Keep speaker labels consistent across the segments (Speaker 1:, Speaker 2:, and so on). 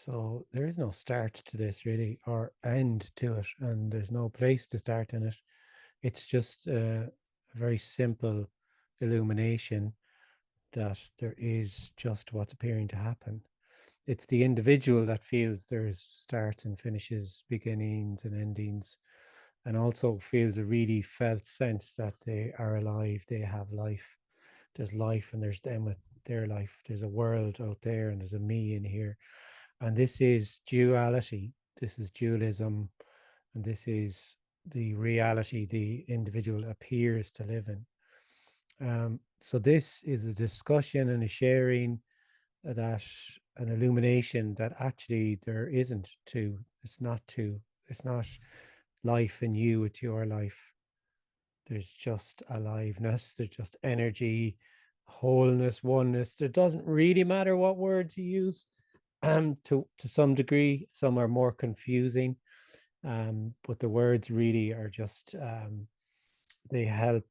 Speaker 1: So there is no start to this really, or end to it, and there's no place to start in it. It's just a very simple illumination that there is just what's appearing to happen. It's the individual that feels there's starts and finishes, beginnings and endings, and also feels a really felt sense that they are alive, they have life. There's life and there's them with their life. There's a world out there and there's a me in here. And this is duality. This is dualism. And this is the reality the individual appears to live in. So this is a discussion and a sharing that an illumination that actually there isn't two. It's not two. It's not life in you, it's your life. There's just aliveness, there's just energy, wholeness, oneness. It doesn't really matter what words you use. To some degree, some are more confusing, but the words really are just they help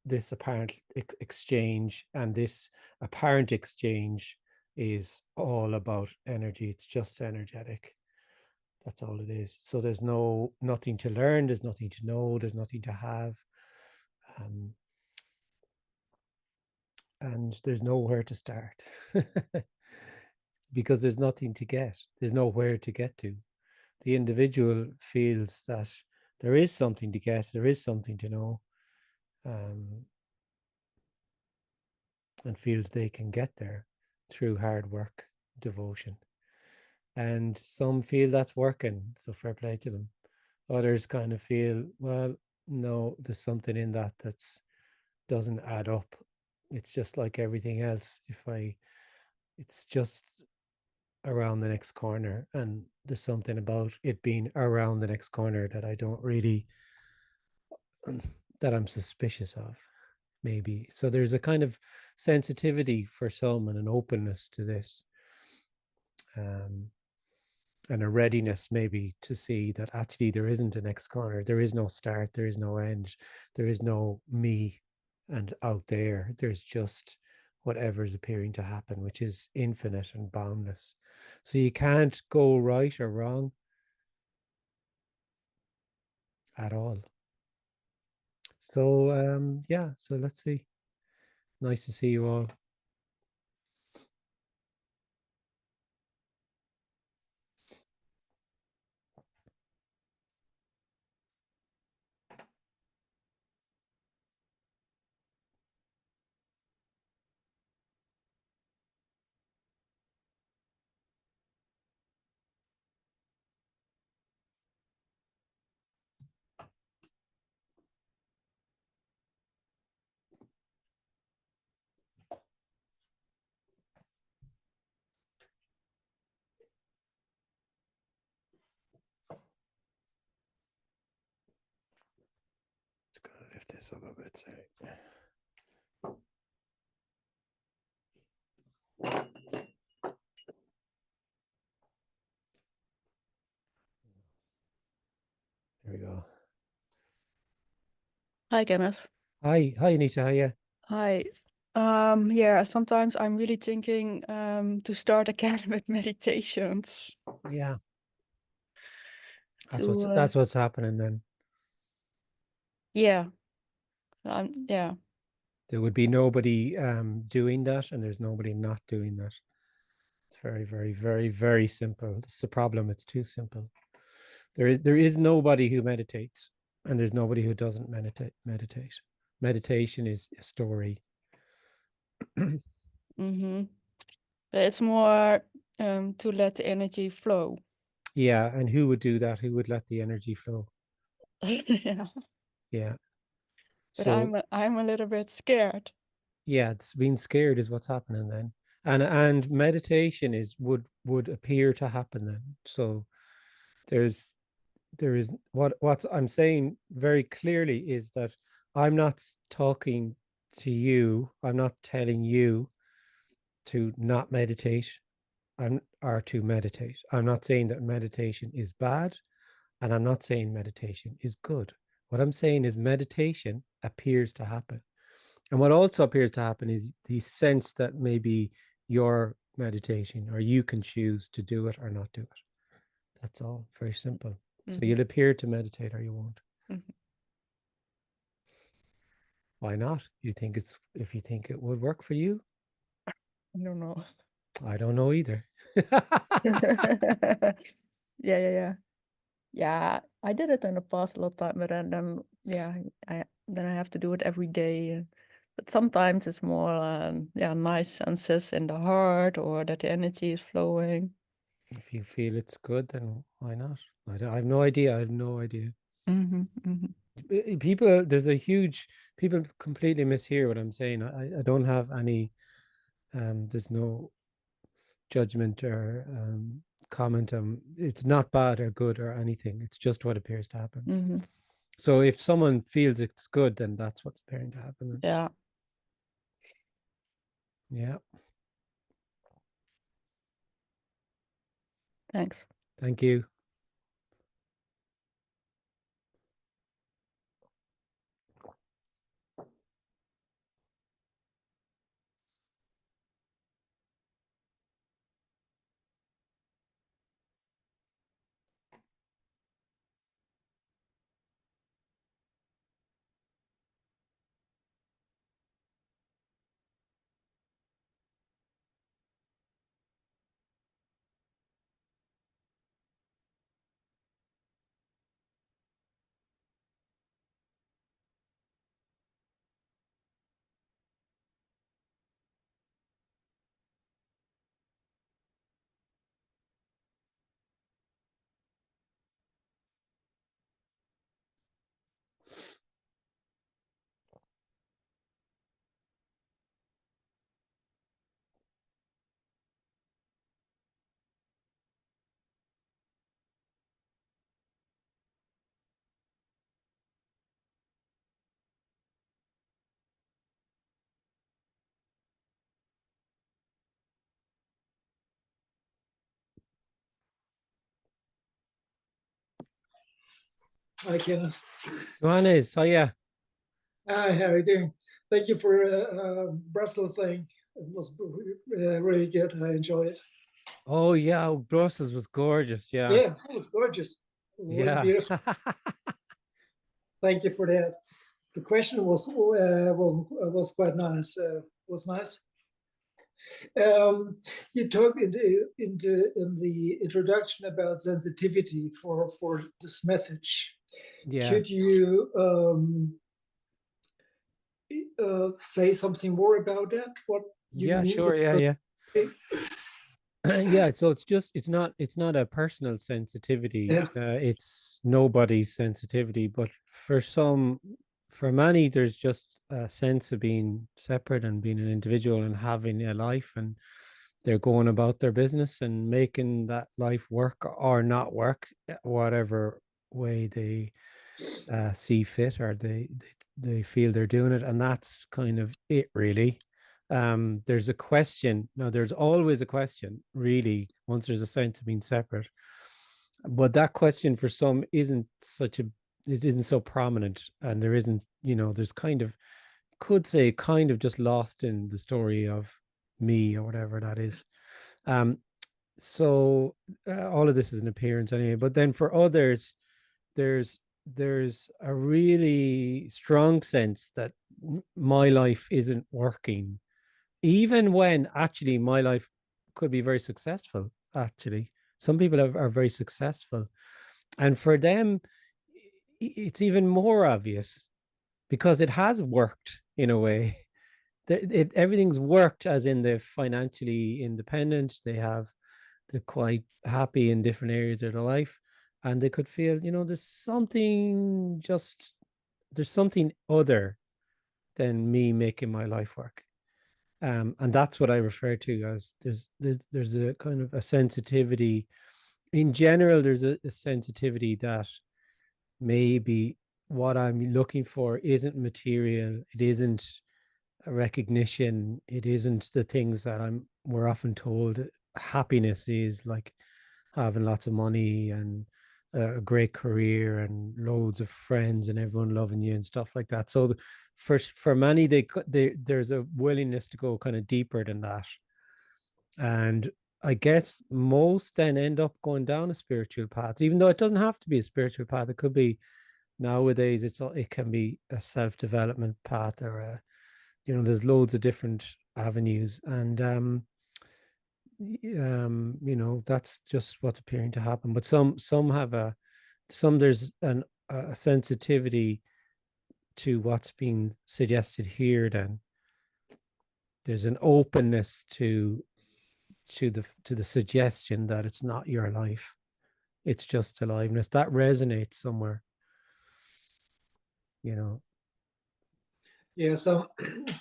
Speaker 1: this apparent exchange, and this apparent exchange is all about energy. It's just energetic. That's all it is. So there's nothing to learn, there's nothing to know, there's nothing to have. And there's nowhere to start because there's nothing to get. There's nowhere to get to. The individual feels that there is something to get, there is something to know, and feels they can get there through hard work, devotion. And some feel that's working, so fair play to them. Others kind of feel, well, no, there's something in that that's doesn't add up. It's just like everything else. It's just around the next corner, and there's something about it being around the next corner that I don't really, that I'm suspicious of, maybe. So there's a kind of sensitivity for some and an openness to this, and a readiness maybe to see that actually there isn't a next corner, there is no start, there is no end, there is no me and out there. There's just whatever's appearing to happen, which is infinite and boundless. So you can't go right or wrong at all. So yeah, so let's see. Nice to see you all. Just gonna lift this up a bit, sorry. There we go.
Speaker 2: Hi, Kenneth.
Speaker 1: Hi, Anita. How are you?
Speaker 2: Hi. Yeah, sometimes I'm really thinking to start again with meditations.
Speaker 1: Yeah,
Speaker 2: To
Speaker 1: that's what's happening then.
Speaker 2: yeah, yeah,
Speaker 1: There would be nobody doing that, and there's nobody not doing that. It's very, very, very, very simple. It's the problem. It's too simple. There is nobody who meditates, and there's nobody who doesn't meditate. Meditation is a story.
Speaker 2: mm-hmm. It's more to let the energy flow.
Speaker 1: Yeah, and who would do that? Who would let the energy flow?
Speaker 2: Yeah,
Speaker 1: Yeah.
Speaker 2: but
Speaker 1: So
Speaker 2: I'm a little bit scared.
Speaker 1: yeah, it's being scared is what's happening then. And meditation is would appear to happen then. So there's there is what I'm saying very clearly is that I'm not talking to you. I'm not telling you to not meditate. Or to meditate. I'm not saying that meditation is bad, and I'm not saying meditation is good. What I'm saying is meditation appears to happen. And what also appears to happen is the sense that maybe you're meditating, or you can choose to do it or not do it. That's all. Very simple. So
Speaker 2: Mm-hmm.
Speaker 1: you'll appear to meditate or you won't.
Speaker 2: Mm-hmm.
Speaker 1: Why not? If you think it would work for you?
Speaker 2: I don't know.
Speaker 1: I don't know either.
Speaker 2: Yeah. Yeah, I did it in the past a lot of time, but then yeah, I have to do it every day. But sometimes it's more nice senses in the heart, or that the energy is flowing.
Speaker 1: If you feel it's good, then why not? I have no idea. I have no idea. People, people completely mishear what I'm saying. I don't have any, there's no judgment or comment on, it's not bad or good or anything. It's just what appears to happen. So if someone feels it's good, then that's what's appearing to happen.
Speaker 2: Yeah.
Speaker 1: Yeah.
Speaker 2: Thanks.
Speaker 1: Thank you.
Speaker 3: Hi, Kenneth.
Speaker 1: Johannes, oh yeah.
Speaker 3: Hi, how are you doing? Thank you for Brussels thing. It was really good. I enjoyed it.
Speaker 1: Oh yeah, Brussels was gorgeous. Yeah.
Speaker 3: Yeah, it was gorgeous.
Speaker 1: Yeah.
Speaker 3: Beautiful. Thank you for that. The question was quite nice. Was nice. You talked in the introduction about sensitivity for this message.
Speaker 1: Yeah.
Speaker 3: Could you say something more about that? What you
Speaker 1: Yeah,
Speaker 3: mean?
Speaker 1: sure. Yeah. Yeah, so it's not a personal sensitivity.
Speaker 3: Yeah.
Speaker 1: It's nobody's sensitivity, but for many, there's just a sense of being separate and being an individual and having a life, and they're going about their business and making that life work or not work, whatever way they see fit, or they feel they're doing it, and that's kind of it, really. There's a question. Now, there's always a question, really, once there's a sense of being separate. But that question for some it isn't so prominent, and there isn't, there's could say kind of just lost in the story of me or whatever that is. So all of this is an appearance anyway. But then for others, there's there's a really strong sense that my life isn't working, even when actually my life could be very successful. Actually, some people are very successful, and for them it's even more obvious because it has worked in a way. Everything's worked, as in they're financially independent, they're quite happy in different areas of their life, and they could feel, there's something other than me making my life work. And that's what I refer to as there's a kind of a sensitivity. In general, there's a sensitivity that maybe what I'm looking for isn't material, it isn't a recognition, it isn't the things that we're often told happiness is, like having lots of money and a great career and loads of friends and everyone loving you and stuff like that. So for many, there's a willingness to go kind of deeper than that. And I guess most then end up going down a spiritual path, even though it doesn't have to be a spiritual path. It could be, nowadays it can be a self-development path, or a, there's loads of different avenues. And that's just what's appearing to happen. But some have there's a sensitivity to what's being suggested here. Then there's an openness to the suggestion that it's not your life, it's just aliveness. That resonates somewhere,
Speaker 3: Yeah, some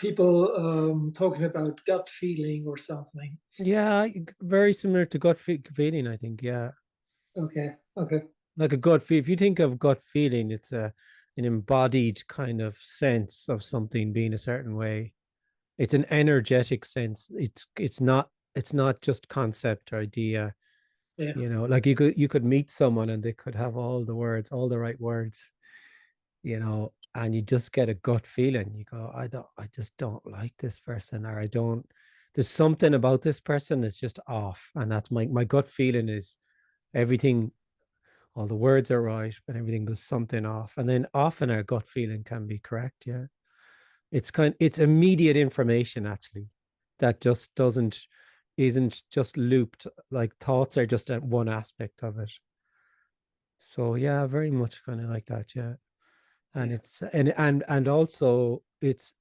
Speaker 3: people talking about gut feeling or something.
Speaker 1: Yeah, very similar to gut feeling, I think. Yeah,
Speaker 3: Okay.
Speaker 1: like a gut feel. If you think of gut feeling, it's an embodied kind of sense of something being a certain way. It's an energetic sense. It's not just concept or idea.
Speaker 3: Yeah.
Speaker 1: Like you could meet someone and they could have all the right words, and you just get a gut feeling. You go, I just don't like this person, or there's something about this person that's just off. And that's my gut feeling is everything, all the words are right, but everything, there's something off. And then often our gut feeling can be correct. Yeah. It's immediate information, actually, that just isn't just looped. Like thoughts are just one aspect of it. So yeah, very much kind of like that. Yeah. And
Speaker 3: Yeah.
Speaker 1: it's and also it's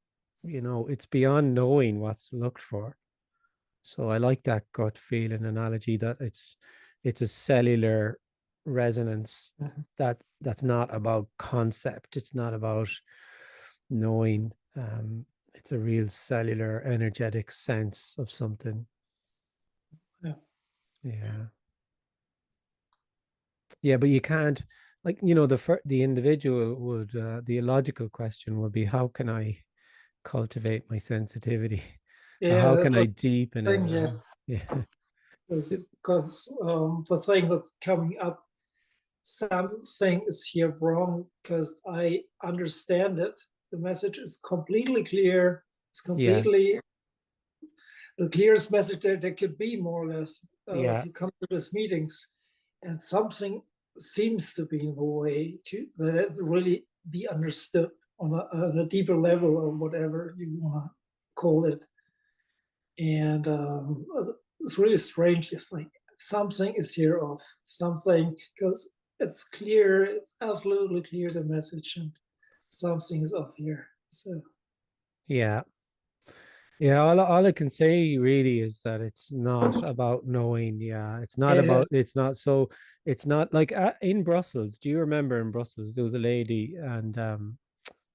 Speaker 1: it's beyond knowing what's looked for. So I like that gut feeling analogy, that it's a cellular resonance that's not about concept, it's not about knowing. It's a real cellular energetic sense of something. Yeah, but you can't, like, the individual would, the illogical question would be, how can I cultivate my sensitivity?
Speaker 3: Yeah,
Speaker 1: How
Speaker 3: that's
Speaker 1: can I
Speaker 3: the
Speaker 1: deepen
Speaker 3: thing.
Speaker 1: it?
Speaker 3: Yeah,
Speaker 1: Yeah.
Speaker 3: because the thing that's coming up, something is here wrong, because I understand it. The message is completely clear. It's
Speaker 1: Yeah.
Speaker 3: completely the clearest message that there could be, more or less,
Speaker 1: Yeah.
Speaker 3: to come to these meetings. And something seems to be in the way to that it really be understood on a deeper level, or whatever you want to call it. And it's really strange to think something is here off, something, because it's clear, it's absolutely clear, the message, and something is off here. So
Speaker 1: Yeah. Yeah, all I can say really is that it's not about knowing. Yeah, it's not about, it's not like, in Brussels. Do you remember in Brussels there was a lady, and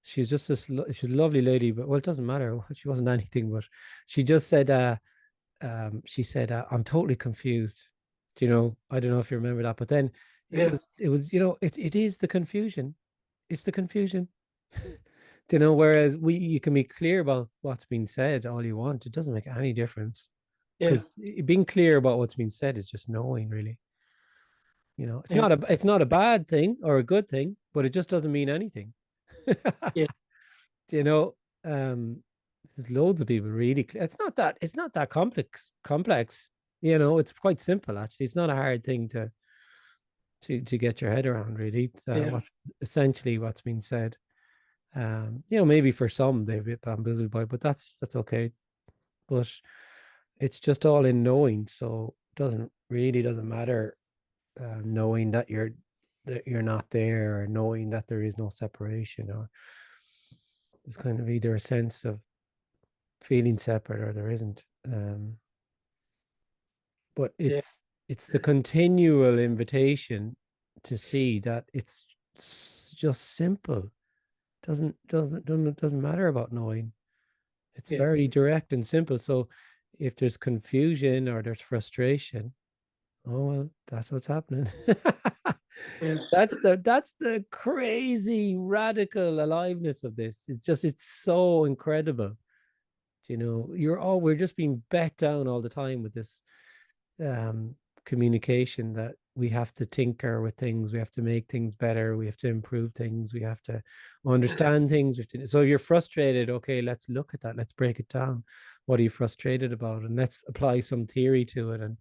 Speaker 1: she's just she's a lovely lady, but well, it doesn't matter. She wasn't anything, but she just said, she said, I'm totally confused. I don't know if you remember that, but then it was, it is the confusion. It's the confusion. Whereas you can be clear about what's being said all you want. It doesn't make any difference, because being clear about what's being said is just knowing, really. It's not a bad thing or a good thing, but it just doesn't mean anything.
Speaker 3: Yeah.
Speaker 1: There's loads of people really clear. It's not that complex. It's quite simple, actually. It's not a hard thing to get your head around, really. Essentially what's being said. Maybe for some they're a bit bamboozled by it, but that's okay. But it's just all in knowing, so it doesn't matter, knowing that you're not there, or knowing that there is no separation, or there's kind of either a sense of feeling separate or there isn't. But it's the continual invitation to see that it's just simple. Doesn't matter about knowing. It's very direct and simple. So if there's confusion or there's frustration, oh well, that's what's happening. That's the crazy radical aliveness of this. It's so incredible. We're just being bet down all the time with this communication that we have to tinker with things, we have to make things better, we have to improve things, we have to understand things. So you're frustrated, okay, let's look at that, let's break it down. What are you frustrated about? And let's apply some theory to it. And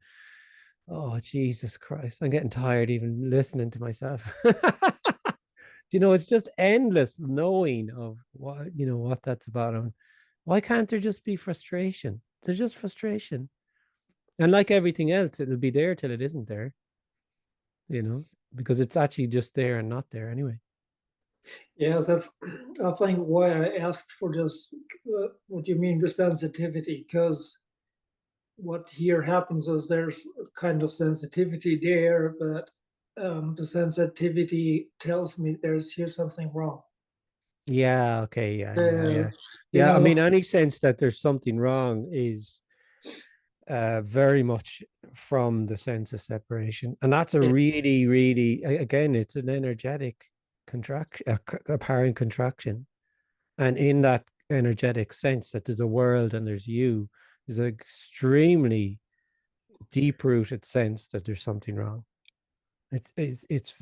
Speaker 1: oh, Jesus Christ, I'm getting tired even listening to myself. It's just endless knowing of what that's about. And why can't there just be frustration? There's just frustration. And like everything else, it'll be there till it isn't there, because it's actually just there and not there anyway.
Speaker 3: Yes, that's I think why I asked for this. What do you mean with sensitivity? Because what here happens is there's a kind of sensitivity there, but the sensitivity tells me here's something wrong.
Speaker 1: Yeah, okay, yeah.
Speaker 3: You
Speaker 1: Yeah, I mean,
Speaker 3: know,
Speaker 1: any sense that there's something wrong is very much from the sense of separation. And that's a
Speaker 3: Yeah.
Speaker 1: really, really, again, it's an energetic contraction, apparent contraction. And in that energetic sense that there's a world and there's you, there's an extremely deep-rooted sense that there's something wrong. It's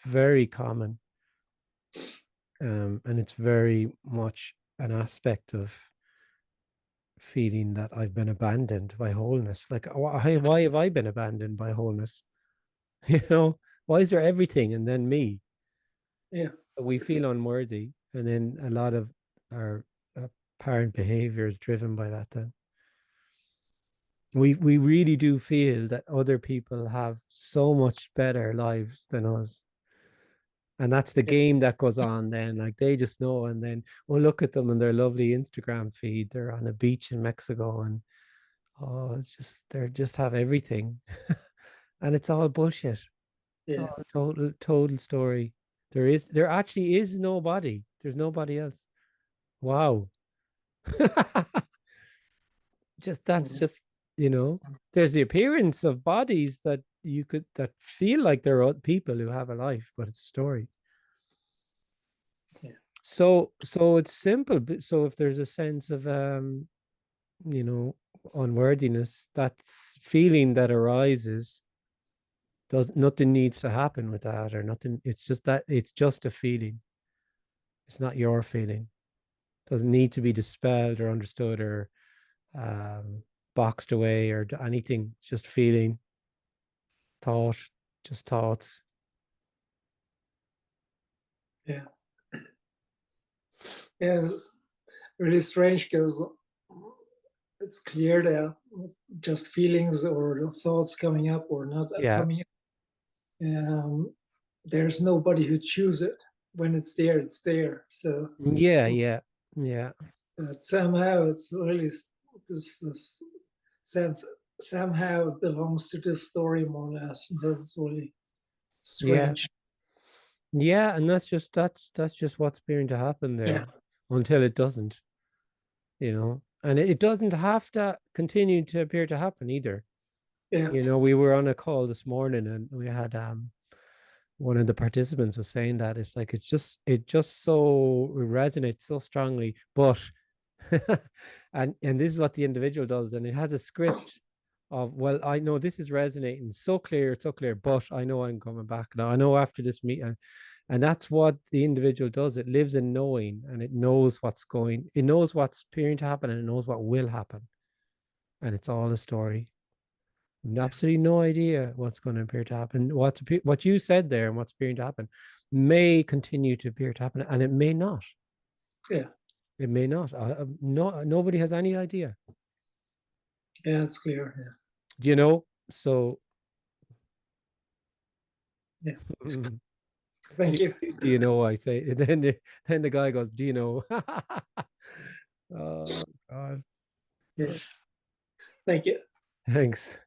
Speaker 1: very common. And it's very much an aspect of feeling that I've been abandoned by wholeness. Like, why have I been abandoned by wholeness? Why is there everything and then me?
Speaker 3: Yeah.
Speaker 1: We feel unworthy, and then a lot of our apparent behavior is driven by that. Then we really do feel that other people have so much better lives than us. And that's the game that goes on then. Like, they just know. And then, oh, look at them and their lovely Instagram feed. They're on a beach in Mexico, and oh, it's just, they just have everything. And it's all bullshit. It's
Speaker 3: Yeah.
Speaker 1: all a total story. There actually is nobody. There's nobody else. Wow. That's just, there's the appearance of bodies that that feel like they're people who have a life, but it's a story.
Speaker 3: Yeah.
Speaker 1: So it's simple. So if there's a sense of unworthiness, that's feeling that arises, nothing needs to happen with that, or nothing. It's just a feeling. It's not your feeling. It doesn't need to be dispelled or understood or boxed away or anything. It's just feeling, thought, just thoughts.
Speaker 3: Yeah. Yeah, it's really strange because it's clear that just feelings or the thoughts coming up or not coming up. There's nobody who chooses it. When it's there, it's there. So
Speaker 1: yeah.
Speaker 3: but somehow it's really this sense somehow it belongs to this story more or less. That's really strange.
Speaker 1: Yeah, and that's just what's going to happen there until it doesn't, and it doesn't have to continue to appear to happen either.
Speaker 3: Yeah.
Speaker 1: We were on a call this morning, and we had one of the participants was saying that it's like it just so resonates so strongly, but and this is what the individual does, and it has a script of, well, I know this is resonating so clear, but I know I'm coming back now. I know after this meeting, and that's what the individual does. It lives in knowing, and it knows it knows what's appearing to happen, and it knows what will happen, and it's all a story. Absolutely no idea what's going to appear to happen. What you said there and what's appearing to happen may continue to appear to happen, and it may not.
Speaker 3: Yeah.
Speaker 1: It may not. Nobody has any idea.
Speaker 3: Yeah, it's clear. Yeah.
Speaker 1: Do you know? So.
Speaker 3: Yeah. Thank you.
Speaker 1: Do you know? I say. Then the guy goes, "Do you know?" Oh God.
Speaker 3: Yeah. Thank you.
Speaker 1: Thanks.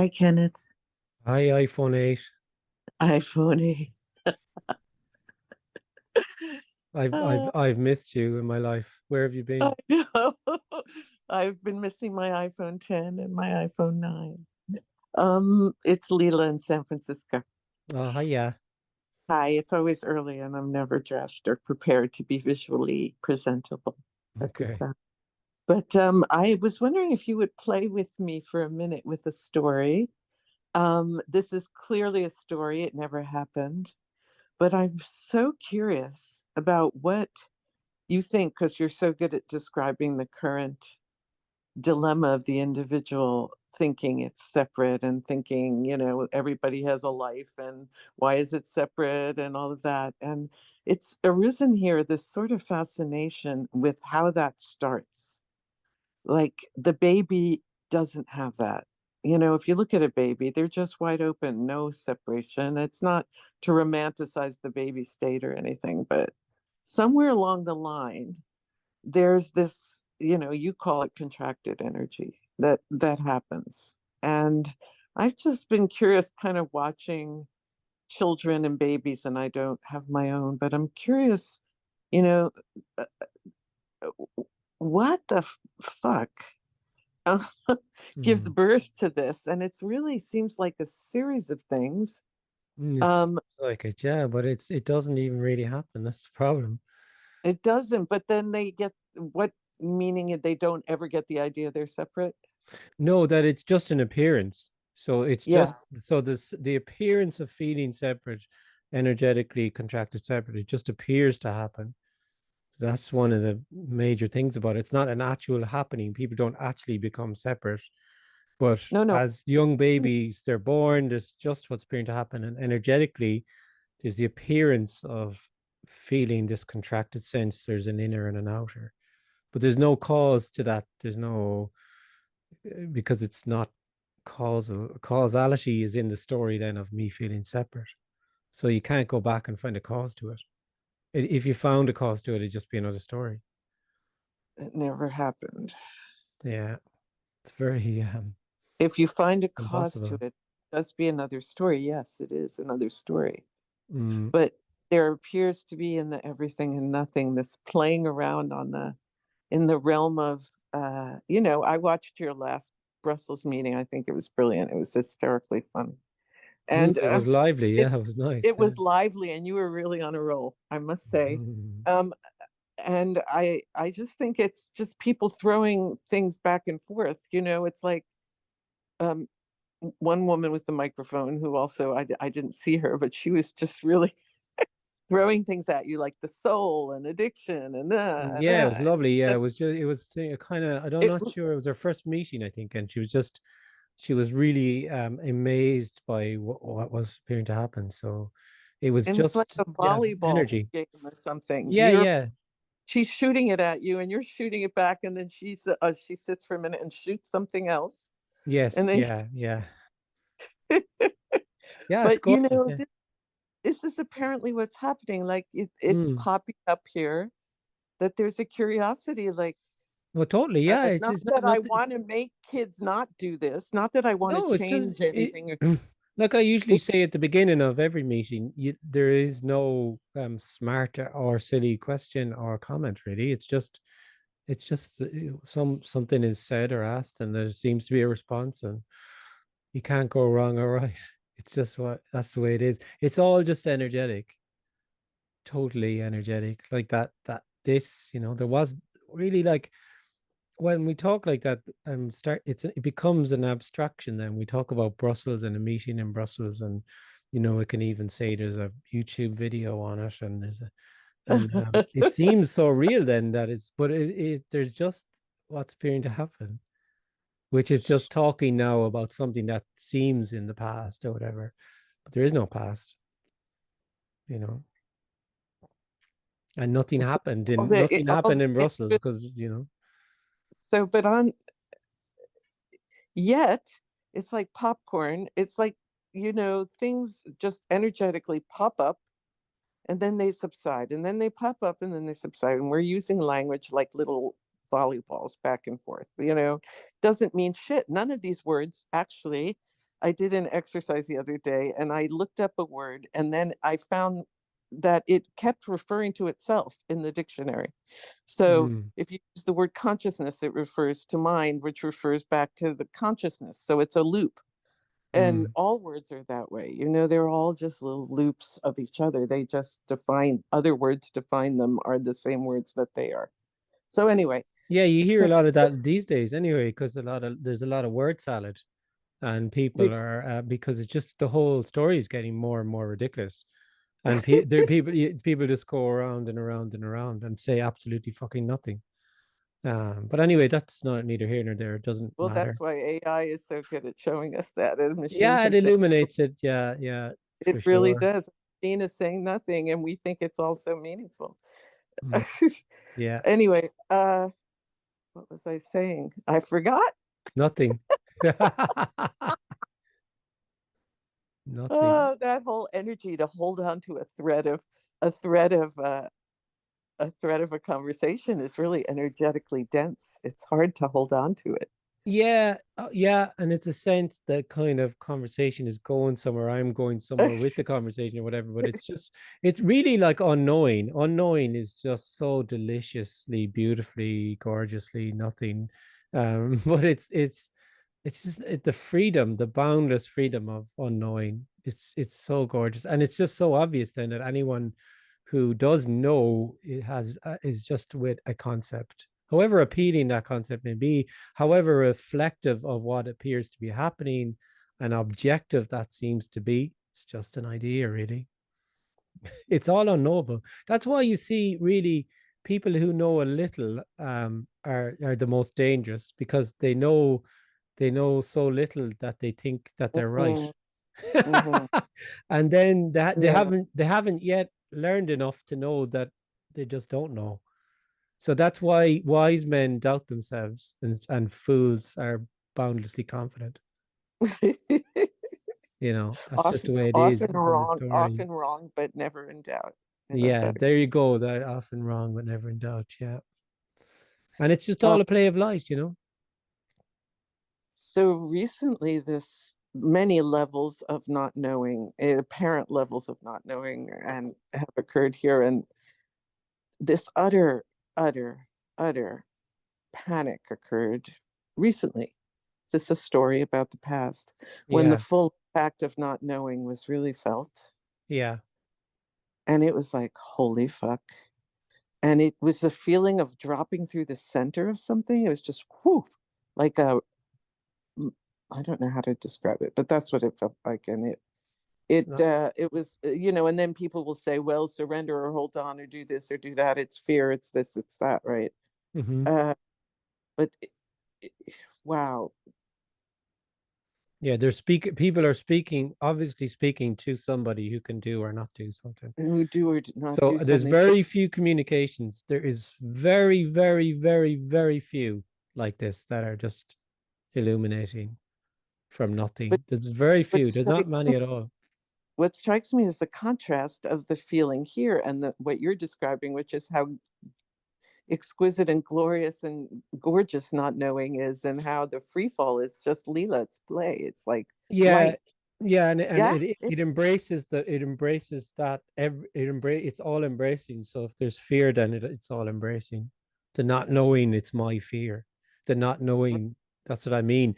Speaker 4: Hi, Kenneth.
Speaker 1: Hi, iPhone 8.
Speaker 4: iPhone 8.
Speaker 1: I've missed you in my life. Where have you been?
Speaker 4: I know. I've been missing my iPhone 10 and my iPhone 9. It's Leela in San Francisco.
Speaker 1: Oh, hiya.
Speaker 4: Hi, it's always early and I'm never dressed or prepared to be visually presentable at this
Speaker 1: Okay.
Speaker 4: time. But I was wondering if you would play with me for a minute with a story. This is clearly a story. It never happened. But I'm so curious about what you think, because you're so good at describing the current dilemma of the individual thinking it's separate and thinking, everybody has a life and why is it separate and all of that. And it's arisen here, this sort of fascination with how that starts. Like the baby doesn't have that. If you look at a baby, they're just wide open, no separation. It's not to romanticize the baby state or anything, but somewhere along the line, there's this, you call it contracted energy that happens. And I've just been curious, kind of watching children and babies, and I don't have my own, but I'm curious, you know, uh, what the fuck gives
Speaker 1: Mm.
Speaker 4: birth to this? And it's really seems like a series of things.
Speaker 1: It seems like it, yeah, but it doesn't even really happen. That's the problem.
Speaker 4: It doesn't, but then they get what meaning they don't ever get the idea they're separate.
Speaker 1: No, that it's just an appearance. So it's just
Speaker 4: Yes.
Speaker 1: so the appearance of feeling separate, energetically contracted separate, it just appears to happen. That's one of the major things about it. It's not an actual happening. People don't actually become separate. But
Speaker 4: No.
Speaker 1: as young babies, they're born, there's just what's appearing to happen. And energetically, there's the appearance of feeling this contracted sense. There's an inner and an outer. But there's no cause to that. There's no, because it's not causal. Causality is in the story then of me feeling separate. So you can't go back and find a cause to it. If you found a cause to it, it'd just be another story.
Speaker 4: It never happened.
Speaker 1: Yeah. It's very
Speaker 4: If you find a cause to
Speaker 1: impossible.
Speaker 4: it, it does be another story. Yes, it is another story.
Speaker 1: Mm.
Speaker 4: But there appears to be in the everything and nothing, this playing around in the realm of, I watched your last Brussels meeting. I think it was brilliant. It was hysterically funny. And
Speaker 1: It was lively. Yeah, it was nice.
Speaker 4: it was lively, and you were really on a roll, I must say. And I just think it's just people throwing things back and forth. It's like one woman with the microphone who also I didn't see her, but she was just really throwing things at you like the soul and addiction and
Speaker 1: Yeah, it was lovely. Yeah, it was kind of, I'm
Speaker 4: it,
Speaker 1: not sure. It was our first meeting, I think, and she was really amazed by what was appearing to happen. So it was
Speaker 4: and it's like
Speaker 1: just
Speaker 4: a volleyball
Speaker 1: energy.
Speaker 4: game or something.
Speaker 1: Yeah.
Speaker 4: She's shooting it at you and you're shooting it back, and then she sits for a minute and shoots something else,
Speaker 1: Yes.
Speaker 4: and then
Speaker 1: Yeah. Yeah, it's
Speaker 4: but
Speaker 1: gorgeous. Yeah.
Speaker 4: this is apparently what's happening. Like it's popping up here, that there's a curiosity, like
Speaker 1: Well, totally. Yeah,
Speaker 4: not
Speaker 1: it's not
Speaker 4: that I
Speaker 1: nothing.
Speaker 4: want to make kids not do this, not that I want to
Speaker 1: No, it's just
Speaker 4: change anything.
Speaker 1: like I usually say at the beginning of every meeting, there is no smart or silly question or comment really. It's just something is said or asked, and there seems to be a response, and you can't go wrong or right. It's just that's the way it is. It's all just energetic, totally energetic, like that. There was really like when we talk like that, it becomes an abstraction. Then we talk about Brussels and a meeting in Brussels, and it can even say there's a YouTube video on it, and it seems so real then that there's just what's appearing to happen, which is just talking now about something that seems in the past or whatever, but there is no past, and nothing happened in Brussels because
Speaker 4: so, but on yet it's like popcorn. It's like, things just energetically pop up and then they subside, and then they pop up and then they subside, and we're using language like little volleyballs back and forth. Doesn't mean shit. None of these words actually I did an exercise the other day and I looked up a word and then I found that it kept referring to itself in the dictionary. So
Speaker 1: Mm,
Speaker 4: if you use the word consciousness, it refers to mind, which refers back to the consciousness. So it's a loop. And
Speaker 1: mm.
Speaker 4: all words are that way. You know, they're all just little loops of each other. They just define, other words define them are the same words that they are. So anyway,
Speaker 1: Yeah, you hear a
Speaker 4: so
Speaker 1: lot of that these days anyway, because there's a lot of word salad, and people
Speaker 4: they,
Speaker 1: are because it's just the whole story is getting more and more ridiculous, and people just go around and around and around and say absolutely fucking nothing. But anyway, that's not neither here nor there. It doesn't
Speaker 4: well,
Speaker 1: matter.
Speaker 4: that's why AI is so good at showing us that a machine
Speaker 1: Yeah, it
Speaker 4: can say,
Speaker 1: illuminates it. Yeah, yeah,
Speaker 4: it
Speaker 1: for
Speaker 4: really
Speaker 1: sure.
Speaker 4: does. A machine is saying nothing, and we think it's all so meaningful.
Speaker 1: Mm, yeah,
Speaker 4: Anyway, what was I saying? I forgot.
Speaker 1: nothing. Nothing.
Speaker 4: Oh, that whole energy to hold on to a thread of a thread of a conversation is really energetically dense. It's hard to hold on to it.
Speaker 1: Yeah, yeah, and it's a sense that kind of conversation is going somewhere. I'm going somewhere with the conversation or whatever, but it's really like unknowing. Unknowing is just so deliciously, beautifully, gorgeously nothing. But it's just the freedom, the boundless freedom of unknowing. It's so gorgeous, and it's just so obvious then that anyone who does know it has is just with a concept, however appealing that concept may be, however reflective of what appears to be happening, and objective that seems to be. It's just an idea, really. It's all unknowable. That's why you see really people who know a little are the most dangerous, because they know so little that they think that they're right.
Speaker 4: Mhm, mhm.
Speaker 1: And then they
Speaker 4: Yeah.
Speaker 1: haven't yet learned enough to know that they just don't know. So that's why wise men doubt themselves, and fools are boundlessly confident. That's just
Speaker 4: often,
Speaker 1: the way it is in the story.
Speaker 4: often wrong, but never in doubt. I love
Speaker 1: Yeah,
Speaker 4: that.
Speaker 1: there you go. That often wrong, but never in doubt. Yeah. And it's just
Speaker 4: Um,
Speaker 1: all a play of light.
Speaker 4: so recently, this many levels of not knowing, apparent levels of not knowing, and have occurred here, and this utter, utter panic occurred recently. Is this a story about the past when the
Speaker 1: Yeah.
Speaker 4: full impact of not knowing was really felt?
Speaker 1: Yeah.
Speaker 4: And it was like, holy fuck. And it was a feeling of dropping through the center of something. It was just whoo, like I don't know how to describe it, but that's what it felt like. And
Speaker 1: No.
Speaker 4: it was, and then people will say, well, surrender or hold on or do this or do that. It's fear, it's this, it's that, right?
Speaker 1: Hmm.
Speaker 4: Uh, but it, wow.
Speaker 1: Yeah, people are speaking, obviously speaking to somebody who can do or not do something.
Speaker 4: Who do or do not
Speaker 1: So
Speaker 4: do
Speaker 1: there's
Speaker 4: something.
Speaker 1: very few communications. There is very, very, very, very few like this that are just illuminating from
Speaker 4: But
Speaker 1: nothing. There's very
Speaker 4: what
Speaker 1: few. There's not
Speaker 4: strikes
Speaker 1: many at all.
Speaker 4: what strikes me is the contrast of the feeling here and what you're describing, which is how exquisite and glorious and gorgeous not knowing is, and how the free fall is just Leela, it's play, it's like
Speaker 1: Yeah,
Speaker 4: light.
Speaker 1: yeah, and
Speaker 4: Yeah,
Speaker 1: it embraces that it's all embracing. So if there's fear, then it's all embracing. The not knowing, it's my fear. The not knowing, that's what I mean.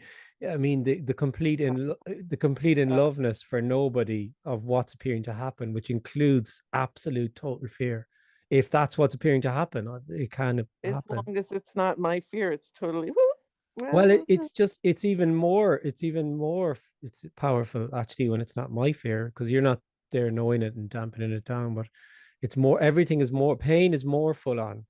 Speaker 1: I mean the complete in loveness for nobody of what's appearing to happen, which includes absolute total fear. If that's what's appearing to happen, it can
Speaker 4: as
Speaker 1: happen.
Speaker 4: long as it's not my fear, it's totally
Speaker 1: Well,
Speaker 4: well.
Speaker 1: it's powerful actually when it's not my fear, because you're not there knowing it and dampening it down, but it's more, everything is more, pain is more full on.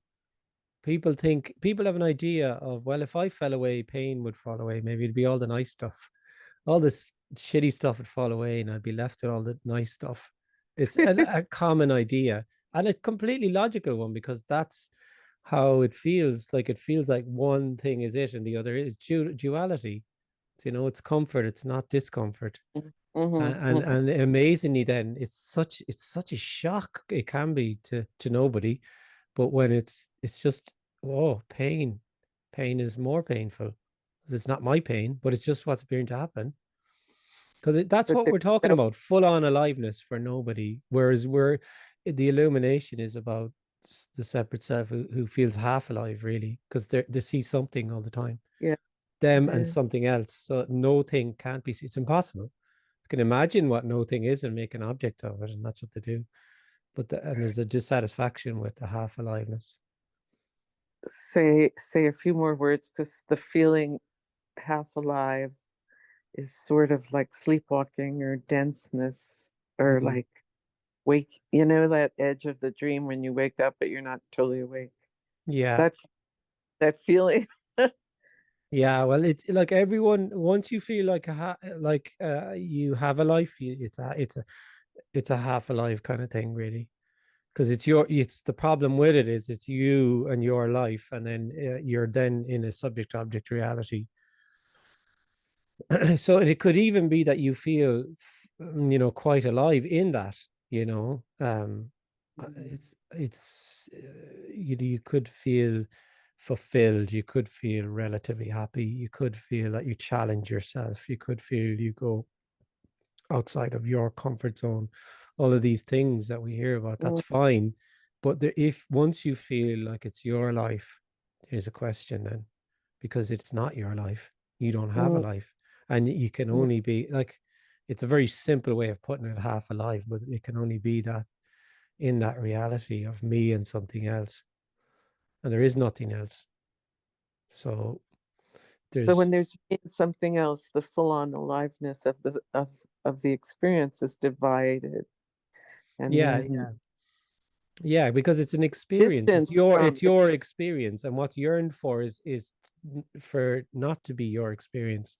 Speaker 1: People have an idea of, well, if I fell away, pain would fall away. Maybe it'd be all the nice stuff. All this shitty stuff would fall away and I'd be left with all the nice stuff. It's a common idea, and a completely logical one, because that's how it feels. Like it feels like one thing is it and the other is duality. It's comfort, it's not discomfort.
Speaker 4: Mm-hmm,
Speaker 1: And amazingly, then it's such a shock, it can be to nobody. But when it's just, oh, pain is more painful. It's not my pain, but it's just what's appearing to happen. Because that's
Speaker 4: but
Speaker 1: what we're talking
Speaker 4: no,
Speaker 1: about, full on aliveness for nobody. Whereas the illumination is about the separate self who feels half alive, really, because they see something all the time,
Speaker 4: yeah,
Speaker 1: them
Speaker 4: it
Speaker 1: and
Speaker 4: is.
Speaker 1: something else. So no thing can't be, it's impossible. You can imagine what no thing is and make an object of it, and that's what they do. But and there's a dissatisfaction with the half aliveness.
Speaker 4: Say a few more words, because the feeling half alive is sort of like sleepwalking or denseness, or
Speaker 1: Mhm.
Speaker 4: like wake, that edge of the dream when you wake up but you're not totally awake.
Speaker 1: Yeah.
Speaker 4: That feeling.
Speaker 1: Yeah, well, it's like everyone. Once you feel like you have a life, it's a half alive kind of thing, really, because it's the problem with it is it's you and your life, and then you're then in a subject object reality. So it could even be that you feel, quite alive in that, you know. You could feel fulfilled, you could feel relatively happy, you could feel that you challenge yourself, you could feel you go outside of your comfort zone, all of these things that we hear about, that's fine. But if once you feel like it's your life, here's a question then, because it's not your life, you don't have a life, and you can only be like, it's a very simple way of putting it, half alive, but it can only be that in that reality of me and something else, and there is nothing else. So
Speaker 4: But when
Speaker 1: there's
Speaker 4: there's something else, the full-on aliveness of the experience is divided, and
Speaker 1: yeah,
Speaker 4: then
Speaker 1: yeah, because it's an experience,
Speaker 4: distance from
Speaker 1: it's your experience, and what's yearned for is for not to be your experience.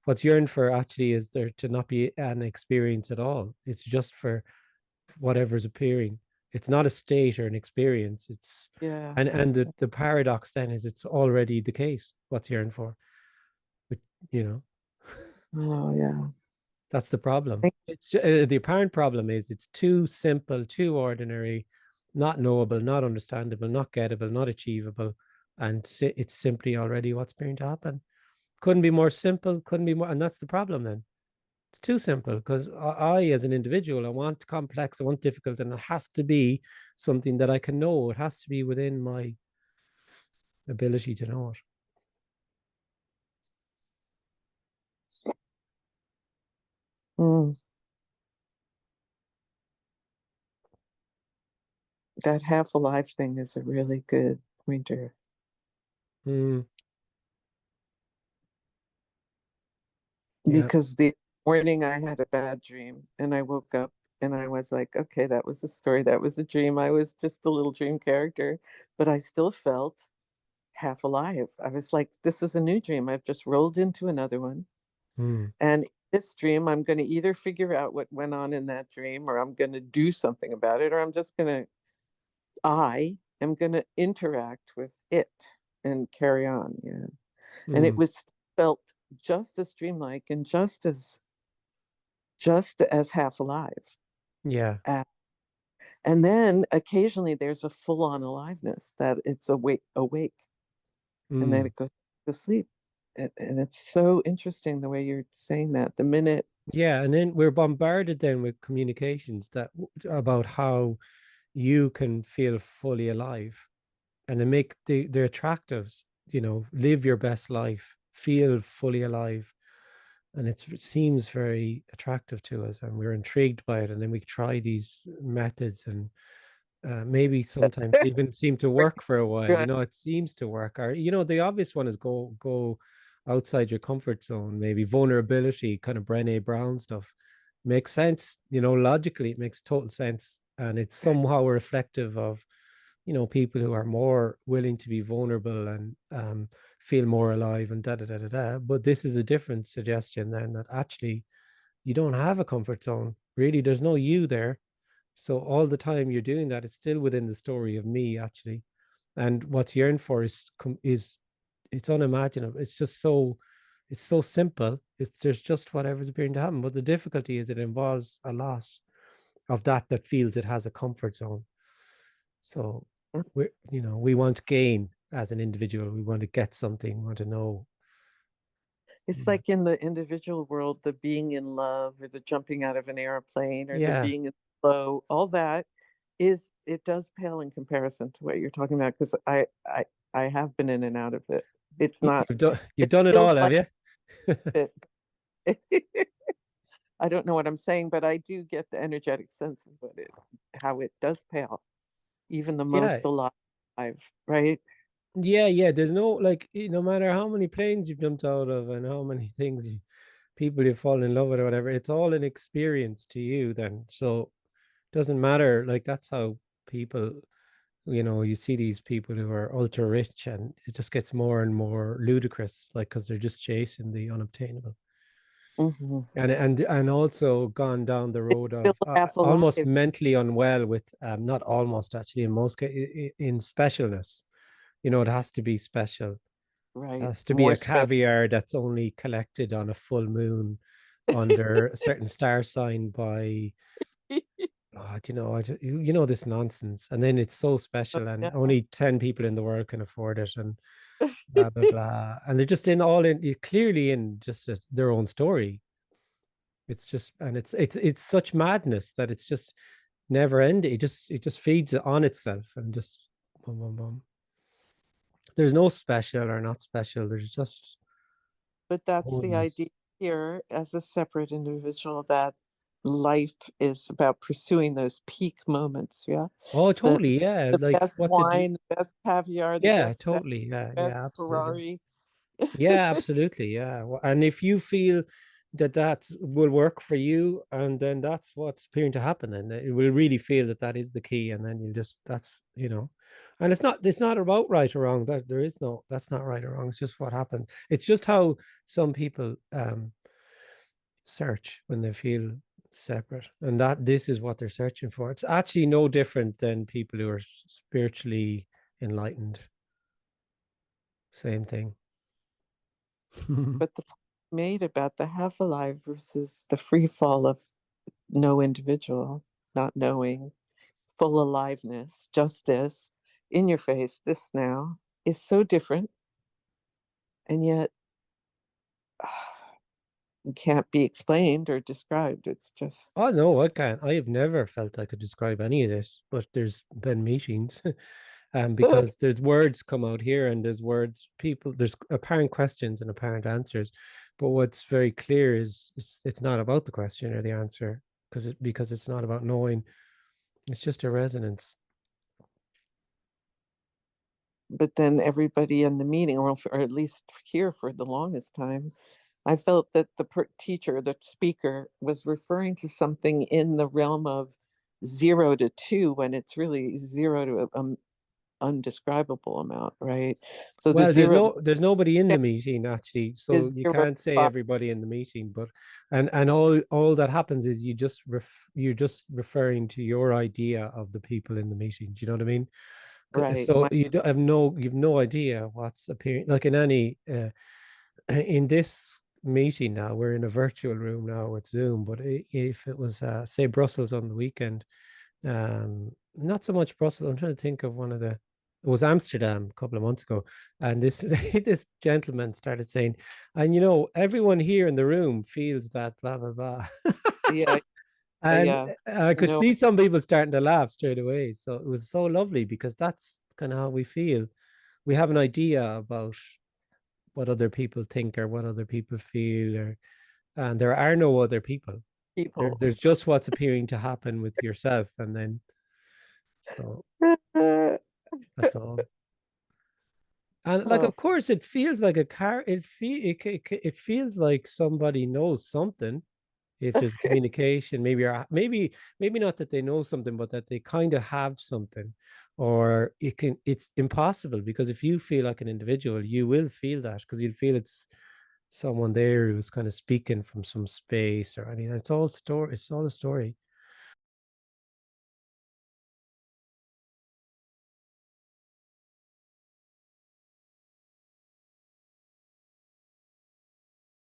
Speaker 1: What's yearned for actually is there to not be an experience at all. It's just for whatever's appearing. It's not a state or an experience. It's
Speaker 4: yeah.
Speaker 1: and the paradox then is it's already the case. What's yearned for, but you know,
Speaker 4: Oh yeah.
Speaker 1: that's the problem.
Speaker 4: Thank-
Speaker 1: It's the apparent problem is it's too simple, too ordinary, not knowable, not understandable, not gettable, not achievable, and it's simply already what's going to happen. Couldn't be more simple. Couldn't be more, and that's the problem. Then it's too simple because as an individual, I want complex, I want difficult, and it has to be something that I can know. It has to be within my ability to know it.
Speaker 4: Mm. That half alive thing is a really good pointer.
Speaker 1: Mm, yeah.
Speaker 4: Because the morning I had a bad dream and I woke up and I was like, okay, that was a story, that was a dream. I was just a little dream character, but I still felt half alive. I was like, this is a new dream. I've just rolled into another one.
Speaker 1: Mm,
Speaker 4: And this dream, I'm going to either figure out what went on in that dream, or I'm going to do something about it, or I am going to interact with it and carry on. Yeah. And it
Speaker 1: mm,
Speaker 4: was felt just as dreamlike and just as half alive.
Speaker 1: yeah.
Speaker 4: And then occasionally there's a full-on aliveness that it's awake, and then
Speaker 1: Mm.
Speaker 4: it goes to sleep. And it's so interesting the way you're saying that. The minute,
Speaker 1: Yeah, and then we're bombarded then with communications that about how you can feel fully alive, and they make the attractives, live your best life, feel fully alive, and it seems very attractive to us, and we're intrigued by it, and then we try these methods, and maybe sometimes they even seem to work for a while. It seems to work. Or the obvious one is go outside your comfort zone. Maybe vulnerability, kind of Brené Brown stuff, makes sense. Logically, it makes total sense, and it's somehow reflective of people who are more willing to be vulnerable and feel more alive and da da da da da. But this is a different suggestion then, that actually you don't have a comfort zone. Really, there's no you there. So all the time you're doing that, it's still within the story of me, actually. And what's yearned for is it's unimaginable. It's so simple. There's just whatever's appearing to happen. But the difficulty is it involves a loss of that feels it has a comfort zone. So we want gain as an individual. We want to get something, we want to know.
Speaker 4: It's
Speaker 1: Yeah.
Speaker 4: like in the individual world, the being in love or the jumping out of an airplane or the
Speaker 1: Yeah.
Speaker 4: being in flow, all that it does pale in comparison to what you're talking about, because I have been in and out of it. It's not,
Speaker 1: You've done it
Speaker 4: feels
Speaker 1: all, have
Speaker 4: like
Speaker 1: you?
Speaker 4: it. I don't know what I'm saying, but I do get the energetic sense of how it does pale, even the most alive, right?
Speaker 1: Yeah. There's no, like, no matter how many planes you've jumped out of and how many things people you've fallen in love with or whatever, it's all an experience to you then. So it doesn't matter. Like, that's how people, you see these people who are ultra rich, and it just gets more and more ludicrous, like, because they're just chasing the unobtainable.
Speaker 4: Mhm.
Speaker 1: And also gone down the road
Speaker 4: Feel
Speaker 1: of
Speaker 4: half
Speaker 1: almost
Speaker 4: alive.
Speaker 1: mentally unwell with not almost, actually, in most cases, in specialness. It has to be special. It
Speaker 4: Right.
Speaker 1: has to be
Speaker 4: More
Speaker 1: a caviar that's only collected on a full moon under a certain star sign by this nonsense. And then it's so special, and
Speaker 4: Yeah.
Speaker 1: only 10 people in the world can afford it, and blah blah blah. And they're just clearly in just their own story. It's just, and it's such madness that it's just never ending. It just feeds on itself, and just boom, boom, boom. There's no special or not special. There's just
Speaker 4: But that's the
Speaker 1: wholeness.
Speaker 4: idea here as a separate individual, that life is about pursuing those peak moments. Yeah.
Speaker 1: Oh,
Speaker 4: The
Speaker 1: totally. Yeah. Like
Speaker 4: best
Speaker 1: what to do.
Speaker 4: wine, the best caviar, the
Speaker 1: Yeah,
Speaker 4: best sex,
Speaker 1: totally. Yeah,
Speaker 4: best
Speaker 1: absolutely.
Speaker 4: Ferrari.
Speaker 1: Yeah, absolutely. Yeah. And if you feel that will work for you, and then that's what's appearing to happen, and it will really feel that is the key, and then and it's not about right or wrong. That's not right or wrong. It's just what happens. It's just how some people search when they feel separate, and that this is what they're searching for. It's actually no different than people who are spiritually enlightened. Same thing.
Speaker 4: But the point made about the half alive versus the free fall of no individual, not knowing, full aliveness, just this, in your face, this now, is so different. And yet can't be explained or described. It's just
Speaker 1: Oh no, I can't. I have never felt I could describe any of this, but there's been meetings, because there's words come out here, and there's apparent questions and apparent answers, but what's very clear is it's not about the question or the answer, because it's not about knowing. It's just a resonance.
Speaker 4: but then everybody in the meeting, or at least here for the longest time, I felt that the teacher, the speaker, was referring to something in the realm of 0 to 2 when it's really 0 to an undescribable amount, right? So the
Speaker 1: Well,
Speaker 4: zero
Speaker 1: there's nobody in the meeting, actually, so
Speaker 4: is
Speaker 1: you
Speaker 4: 0
Speaker 1: can't say
Speaker 4: 5,
Speaker 1: everybody in the meeting, but and all that happens is you're just referring to your idea of the people in the meeting. Do you know what I mean?
Speaker 4: right?
Speaker 1: So you've no idea what's appearing, like in any in this meeting. Now we're in a virtual room now with Zoom, but if it was say Brussels on the weekend, not so much Brussels. I'm trying to think of it was Amsterdam a couple of months ago, and this this gentleman started saying, and everyone here in the room feels that blah blah blah.
Speaker 4: Yeah,
Speaker 1: And
Speaker 4: yeah.
Speaker 1: I could
Speaker 4: No,
Speaker 1: see some people starting to laugh straight away. So it was so lovely, because that's kind of how we feel. We have an idea about what other people think or what other people feel, and there are no other people.
Speaker 4: people.
Speaker 1: There's just what's appearing to happen with yourself, and then so that's all. And like,
Speaker 4: Oh,
Speaker 1: of course, it feels like it feels like somebody knows something. If there's communication, maybe not that they know something, but that they kind of have something. Or it's impossible, because if you feel like an individual, you will feel that, because you'll feel it's someone there who's kind of speaking from some space or anything. It's all a story.